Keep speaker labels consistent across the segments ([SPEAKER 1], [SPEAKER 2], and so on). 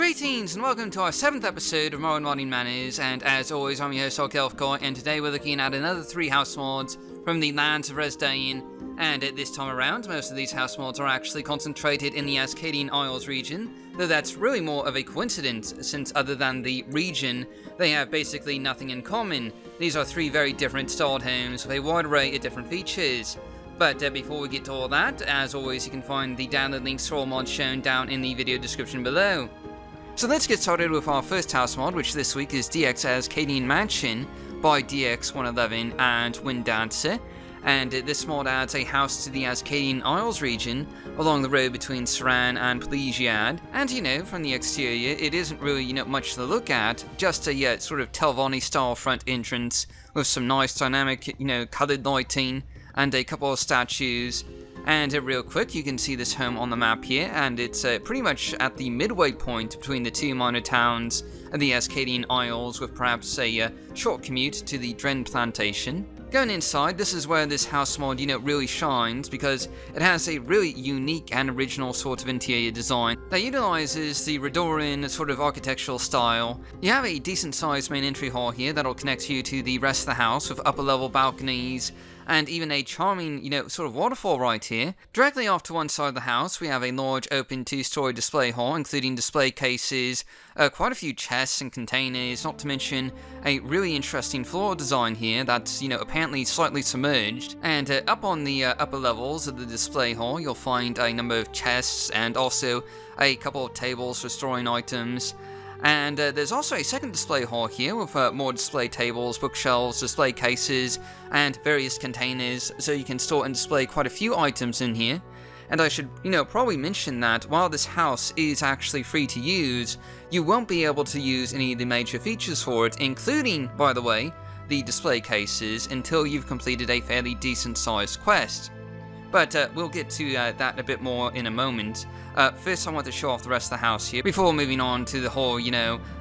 [SPEAKER 1] Greetings and welcome to our 7th episode of Morrowind Modding Manors, and as always I'm your host Elfcore, and today we're looking at another 3 house mods from the lands of Ascadian. And this time around, most of these house mods are actually concentrated in the Ascadian Isles region, though that's really more of a coincidence, since other than the region, they have basically nothing in common. These are 3 very different styled homes with a wide array of different features. But before we get to all that, as always you can find the download links for all mods shown down in the video description below. So let's get started with our first house mod, which this week is DX Ascadian Mansion by DX111 and Winddancer. And this mod adds a house to the Ascadian Isles region along the road between Saran and Plegiad. And from the exterior, it isn't really much to look at, just a sort of Telvanni style front entrance with some nice dynamic coloured lighting and a couple of statues. And real quick, you can see this home on the map here, and it's pretty much at the midway point between the 2 minor towns of the Ascadian Isles, with perhaps a short commute to the Dren Plantation. Going inside, this is where this house mod, really shines, because it has a really unique and original sort of interior design that utilizes the Redoran sort of architectural style. You have a decent sized main entry hall here that'll connect you to the rest of the house with upper level balconies, and even a charming, sort of waterfall right here. Directly off to one side of the house, we have a large open 2-story display hall, including display cases, quite a few chests and containers, not to mention a really interesting floor design here that's, apparently slightly submerged. And up on the upper levels of the display hall, you'll find a number of chests and also a couple of tables for storing items. And there's also a second display hall here with more display tables, bookshelves, display cases, and various containers, so you can store and display quite a few items in here. And I should, probably mention that while this house is actually free to use, you won't be able to use any of the major features for it, including, by the way, the display cases, until you've completed a fairly decent sized quest. But we'll get to that a bit more in a moment. First I want to show off the rest of the house here, before moving on to the whole,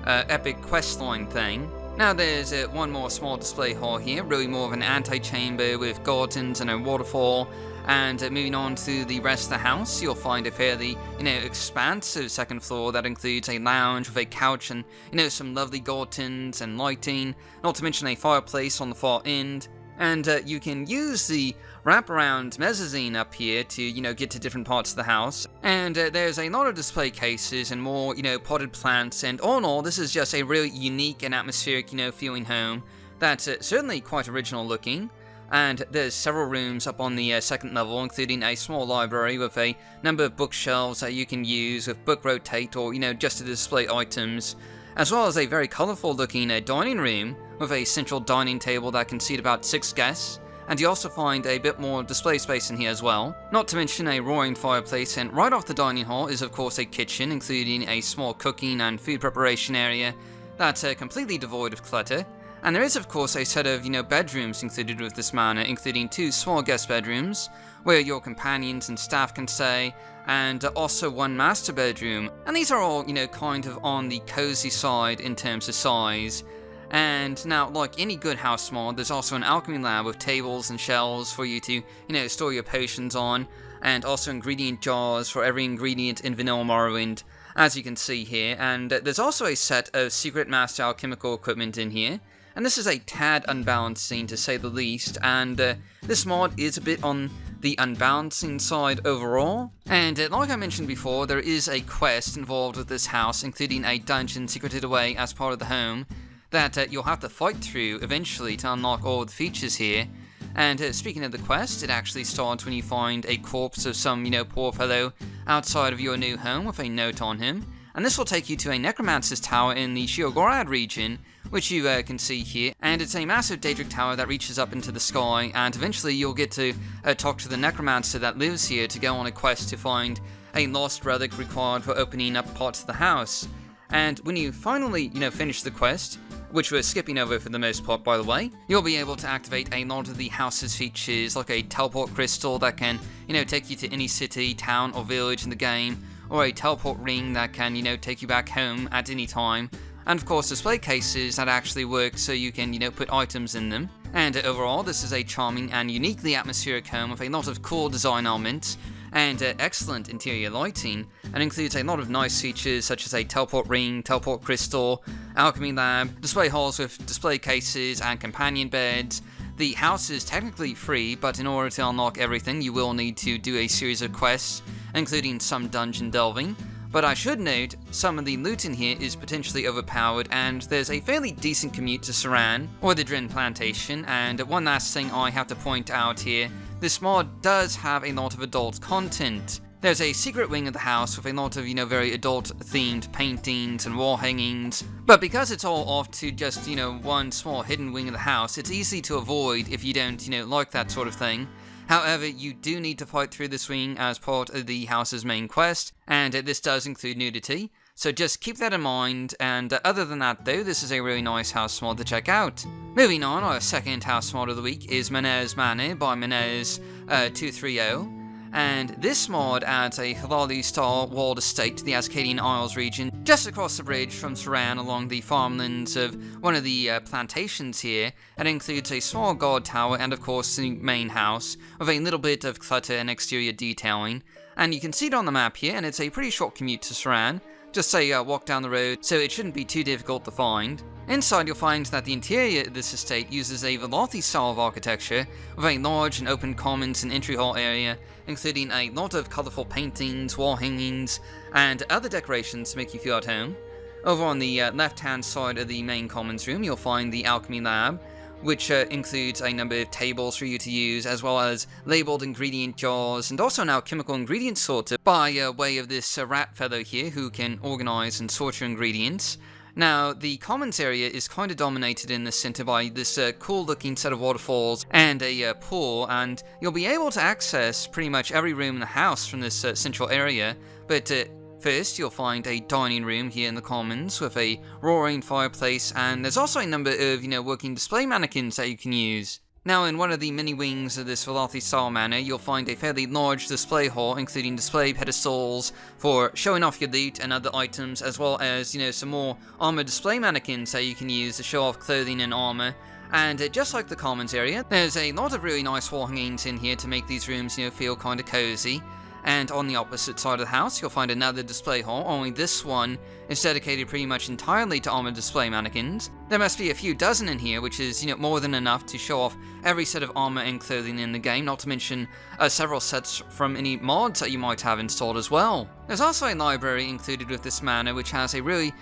[SPEAKER 1] epic questline thing. Now there's one more small display hall here, really more of an antechamber with gardens and a waterfall. And moving on to the rest of the house, you'll find a fairly, expansive second floor that includes a lounge with a couch and, some lovely gardens and lighting, not to mention a fireplace on the far end. And you can use the wraparound mezzanine up here to, get to different parts of the house. And there's a lot of display cases and more, potted plants. And all in all, this is just a really unique and atmospheric, feeling home that's certainly quite original looking. And there's several rooms up on the second level, including a small library with a number of bookshelves that you can use with book rotate or, just to display items, as well as a very colourful looking dining room with a central dining table that can seat about 6 guests. And you also find a bit more display space in here as well, not to mention a roaring fireplace. And right off the dining hall is of course a kitchen, including a small cooking and food preparation area that's completely devoid of clutter. And there is of course a set of, bedrooms included with this manor, including 2 small guest bedrooms, where your companions and staff can stay, and also 1 master bedroom. And these are all, kind of on the cozy side in terms of size. And now, like any good house mod, there's also an alchemy lab with tables and shelves for you to, store your potions on, and also ingredient jars for every ingredient in vanilla Morrowind, as you can see here. And there's also a set of secret master alchemical equipment in here. And this is a tad unbalancing, to say the least, and this mod is a bit on the unbalancing side overall. And like I mentioned before, there is a quest involved with this house, including a dungeon secreted away as part of the home, that you'll have to fight through eventually to unlock all of the features here. And speaking of the quest, it actually starts when you find a corpse of some, poor fellow outside of your new home with a note on him. And this will take you to a necromancer's tower in the Sheogorath region, which you can see here, and it's a massive Daedric tower that reaches up into the sky, and eventually you'll get to talk to the necromancer that lives here to go on a quest to find a lost relic required for opening up parts of the house. And when you finally, finish the quest, which we're skipping over for the most part by the way, you'll be able to activate a lot of the house's features, like a teleport crystal that can, take you to any city, town or village in the game, or a teleport ring that can, take you back home at any time. And of course display cases that actually work so you can, put items in them. And overall, this is a charming and uniquely atmospheric home with a lot of cool design elements, and excellent interior lighting, and includes a lot of nice features such as a teleport ring, teleport crystal, alchemy lab, display halls with display cases and companion beds. The house is technically free, but in order to unlock everything you will need to do a series of quests, including some dungeon delving. But I should note, some of the loot in here is potentially overpowered, and there's a fairly decent commute to Saran, or the Drin Plantation, and one last thing I have to point out here, this mod does have a lot of adult content. There's a secret wing of the house with a lot of, very adult-themed paintings and wall hangings, but because it's all off to just, one small hidden wing of the house, it's easy to avoid if you don't, like that sort of thing. However, you do need to fight through this wing as part of the house's main quest, and this does include nudity, so just keep that in mind, and other than that though, this is a really nice house mod to check out. Moving on, our second house mod of the week is Mannaz Manor by Mannaz 230. And this mod adds a Halali-style walled estate to the Ascadian Isles region, just across the bridge from Saran along the farmlands of one of the plantations here, and includes a small guard tower and of course the main house, with a little bit of clutter and exterior detailing. And you can see it on the map here, and it's a pretty short commute to Saran, just a walk down the road, so it shouldn't be too difficult to find. Inside you'll find that the interior of this estate uses a Velothi style of architecture, with a large and open commons and entry hall area, including a lot of colourful paintings, wall hangings, and other decorations to make you feel at home. Over on the left-hand side of the main commons room you'll find the alchemy lab, which includes a number of tables for you to use, as well as labelled ingredient jars, and also now chemical ingredient sorter by way of this rat fellow here who can organise and sort your ingredients. Now, the commons area is kind of dominated in the center by this cool looking set of waterfalls and a pool, and you'll be able to access pretty much every room in the house from this central area, but first you'll find a dining room here in the commons with a roaring fireplace, and there's also a number of, working display mannequins that you can use. Now, in one of the mini wings of this Velothi-style manor, you'll find a fairly large display hall, including display pedestals for showing off your loot and other items, as well as, some more armor display mannequins that you can use to show off clothing and armor. And just like the commons area, there's a lot of really nice wall hangings in here to make these rooms, feel kind of cozy. And on the opposite side of the house, you'll find another display hall, only this one is dedicated pretty much entirely to armored display mannequins. There must be a few dozen in here, which is, more than enough to show off every set of armor and clothing in the game, not to mention several sets from any mods that you might have installed as well. There's also a library included with this manor, which has a really,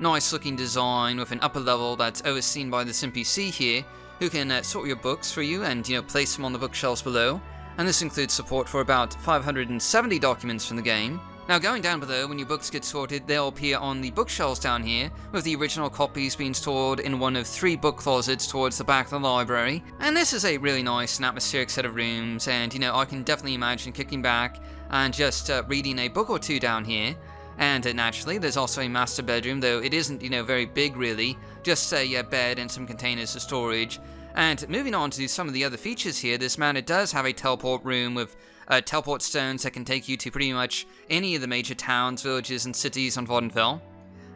[SPEAKER 1] nice looking design with an upper level that's overseen by this NPC here, who can sort your books for you and, place them on the bookshelves below. And this includes support for about 570 documents from the game. Now going down below, when your books get sorted, they'll appear on the bookshelves down here, with the original copies being stored in one of 3 book closets towards the back of the library. And this is a really nice and atmospheric set of rooms, and I can definitely imagine kicking back and just reading a book or two down here. And naturally, there's also a master bedroom, though it isn't, very big really, just a bed and some containers for storage. And moving on to some of the other features here, this manor does have a teleport room with teleport stones that can take you to pretty much any of the major towns, villages, and cities on Vardenfell.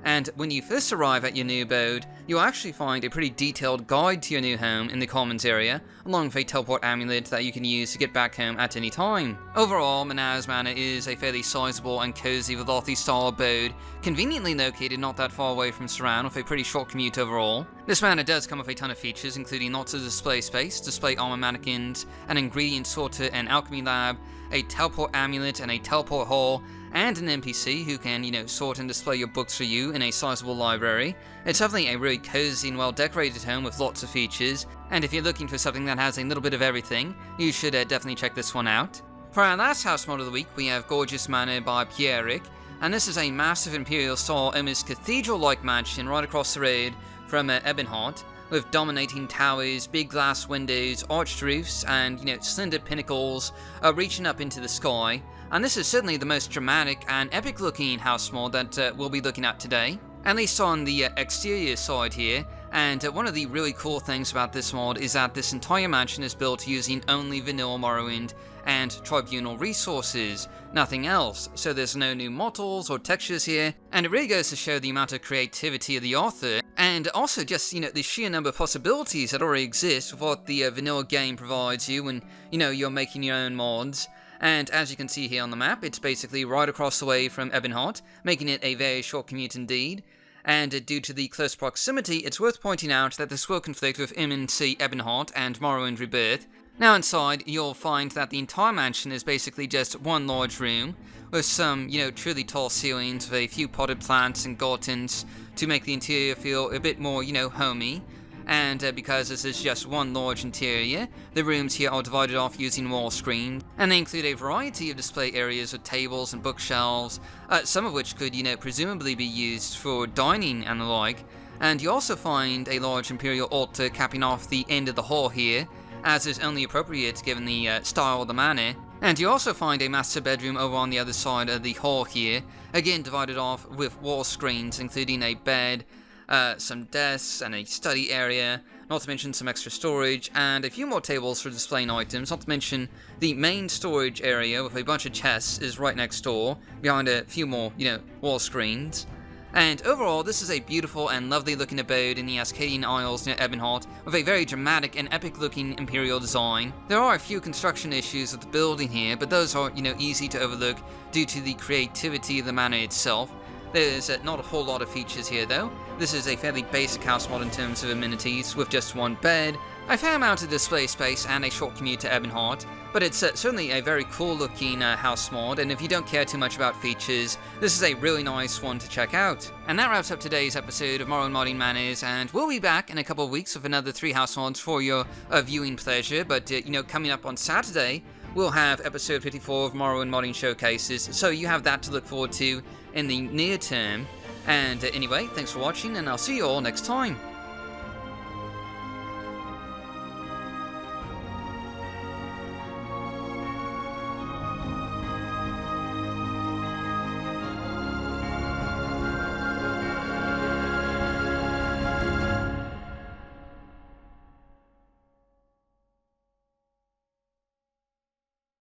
[SPEAKER 1] And when you first arrive at your new abode, you'll actually find a pretty detailed guide to your new home in the commons area, along with a teleport amulet that you can use to get back home at any time. Overall, Mannaz Manor is a fairly sizable and cozy Velothi-style abode, conveniently located not that far away from Saran with a pretty short commute overall. This manor does come with a ton of features, including lots of display space, display armor mannequins, an ingredient sorter and alchemy lab, a teleport amulet and a teleport hall, and an NPC who can, sort and display your books for you in a sizable library. It's definitely a really cozy and well-decorated home with lots of features, and if you're looking for something that has a little bit of everything, you should definitely check this one out. For our last house mod of the week, we have Gorgeous Manor by Pierrick, and this is a massive imperial-style, almost cathedral-like mansion right across the road from Ebonheart, with dominating towers, big glass windows, arched roofs, and, slender pinnacles reaching up into the sky. And this is certainly the most dramatic and epic looking house mod that we'll be looking at today, at least on the exterior side here. And one of the really cool things about this mod is that this entire mansion is built using only vanilla Morrowind and Tribunal resources, nothing else, so there's no new models or textures here, and it really goes to show the amount of creativity of the author, and also just, the sheer number of possibilities that already exist with what the vanilla game provides you when, you're making your own mods. And as you can see here on the map, it's basically right across the way from Ebonheart, making it a very short commute indeed. And due to the close proximity, it's worth pointing out that this will conflict with MNC Ebonheart and Morrowind Rebirth. Now inside, you'll find that the entire mansion is basically just one large room, with some, truly tall ceilings with a few potted plants and gardens to make the interior feel a bit more, homey. And because this is just one large interior, the rooms here are divided off using wall screens, and they include a variety of display areas with tables and bookshelves, some of which could, presumably be used for dining and the like. And you also find a large imperial altar capping off the end of the hall here, as is only appropriate given the style of the manor. And you also find a master bedroom over on the other side of the hall here, again divided off with wall screens, including a bed, some desks, and a study area, not to mention some extra storage, and a few more tables for displaying items, not to mention the main storage area with a bunch of chests is right next door, behind a few more, wall screens. And overall, this is a beautiful and lovely looking abode in the Ascadian Isles near Ebonheart, with a very dramatic and epic looking imperial design. There are a few construction issues with the building here, but those are, easy to overlook due to the creativity of the manor itself. There's not a whole lot of features here though. This is a fairly basic house mod in terms of amenities, with just one bed, a fair amount of display space, and a short commute to Ebonheart. But it's certainly a very cool looking house mod, and if you don't care too much about features, this is a really nice one to check out. And that wraps up today's episode of Morrowind Modding Manors, and we'll be back in a couple of weeks with another 3 house mods for your viewing pleasure. But coming up on Saturday, we'll have episode 54 of Morrowind Modding Showcases, so you have that to look forward to in the near term. And anyway, thanks for watching, and I'll see you all next time.